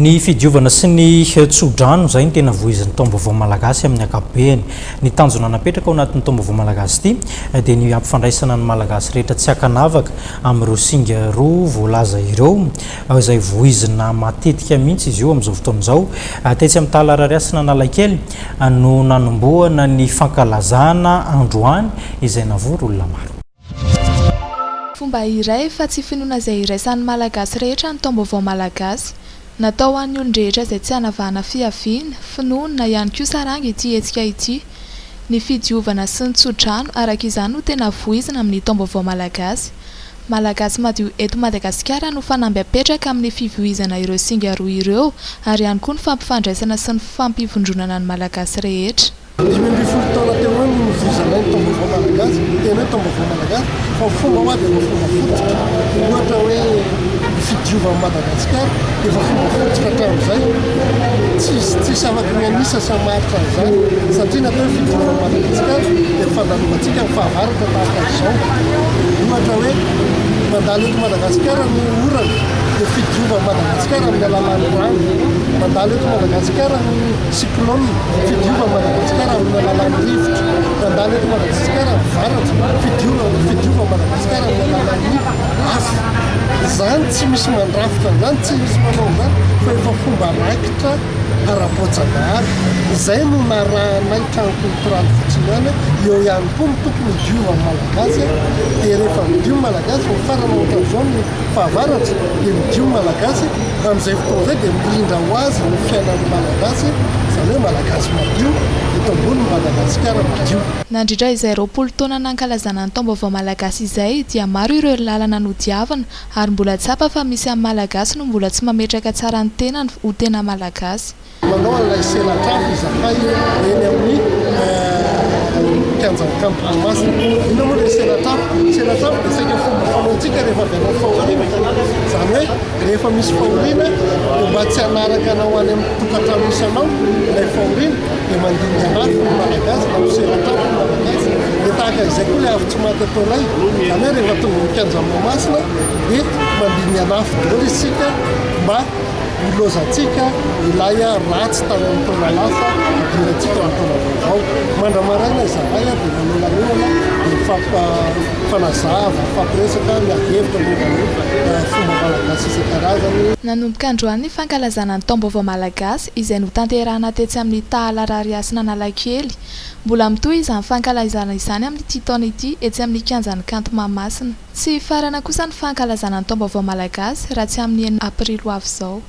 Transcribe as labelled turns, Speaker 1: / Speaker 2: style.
Speaker 1: Ny fidiovana sy ny tsodrano zay ny tena voizin'ny taom-baovao malagasy amin'ny ankapobeny. Ny tanjona napetraka ao anatin'ny taom-baovao malagasy ity dia ny ampifandraisana ny malagasy rehetra tsy hakanavaka amin'ireo singa roa voalaza ireo izay voizina matetika mihitsy izy io amin'izao fotoana izao. Tetsy amin'ny Talarariasina Analakely no nanomboana ny fankalazana androany izay navory olona maro.
Speaker 2: Fomba iray fa tsy finoana izay iraisan'ny malagasy rehetra ny taom-baovao malagasy. Natao an'ny olon-drehetra izay tsy hanavahana fiaviana, finoana na ihany koa saranga ity hetsika ity. Ny fidiovana sy ny tsodrano araka izany no tena voizina amin'ny taom-baovao malagasy. Malagasy madio eto Madagasikara no fanamby apetraka amin'ny fivoizana ireo singa roa ireo ary ihany koa ny fampifandraisana sy ny fampivondronana ny malagasy rehetra.
Speaker 3: Taona teo no voizana ny taom-baovao malagasy, tena taom-baovao malagasy, fa fomba ho avy fomba fototra. Ohatra hoe fidiovana Madagasikara efa fomba fototra hatramin'izay. Tsisy afaka mianisa samaritra an'izany satria natao fidiovana Madagasikara dia fandalovantsika ny fahavaratra tahaka izao. Ohatra hoe mandalo eto Madagasikara ny orana dia fidiovana Madagasikara amin'ny alalan'ny rano. Mandalo eto Madagasikara ny cyclone, fidiovana Madagasikara amin'ny alalan'ny rivotra. Mandalo eto Madagasikara ny varatra, fidiovana Madagasikara amin'ny alalan'ny afo. Izany tsy misy mandrafitra izany, tsy misy manao izany fa efa fomba raikitra ara-boajanahary. Izay no narahanay trano koltoraly fotsiny ihany eo ihany koa ny tokony diovana malagasy dia rehefa midio malagasy ny farana ohatran'izao ny fahavaratra dia midio malagasy amin'izay fotoana izay dia mirindra ho azy ny fiainan'ny malagasy izany hoe malagasy madio eto ambony Madagasikara madio.
Speaker 2: Nandritra izay 20 taona nankalazana ny taom-baovao malagasy izay dia maro ireo lalana nodiavana ary mbola tsapa fa misy amin'ny malagasy no mbola tsy mametraka tsara ny tenany ho tena malagasy.
Speaker 3: Manao an'ilay selatrafo izakay eny amin'ny kianjankanto Toamasina. Ino moa ilay selatrafo dia saika fomba fanaontsika rehefa avy anao fahoriana. Izany hoe rehefa misy fahoriana dia mba tsy hanaraka anao any amin'ny tokantrano misy anao ilay fahoriana dia mandiny anafo ny malagasy na ho selatrafo ny malagasy. Dia tahaka izay koa ilay avy tsy maty ataonay. Izany hoe rehefa tonga ny kianjan-Toamasina dia mandiny anafo daholo isika mba ilozantsika ilay ratsy tamin'ny taona lasa idirantsika amin'ny taona vaovao. Mandramaraina izahay dia manolanolana dia fanazava, fampiresaka miavhevitra momba fomba malagasy isan-karazany.
Speaker 2: Nanomboka androany ny fankalazana ny taom-baovao malagasy izay notanterahana tetsy amin'ny Talarariasina Analakely. Mbola mitohy izany fankalazana izany amin'ity taona ity etsy amin'ny kianjan'ny kanto Mahamasina. Tsy farana kosa ny fankalazana ny taom-baovao malagasy raha tsy amin'ny 9 Aprily ho avy izao.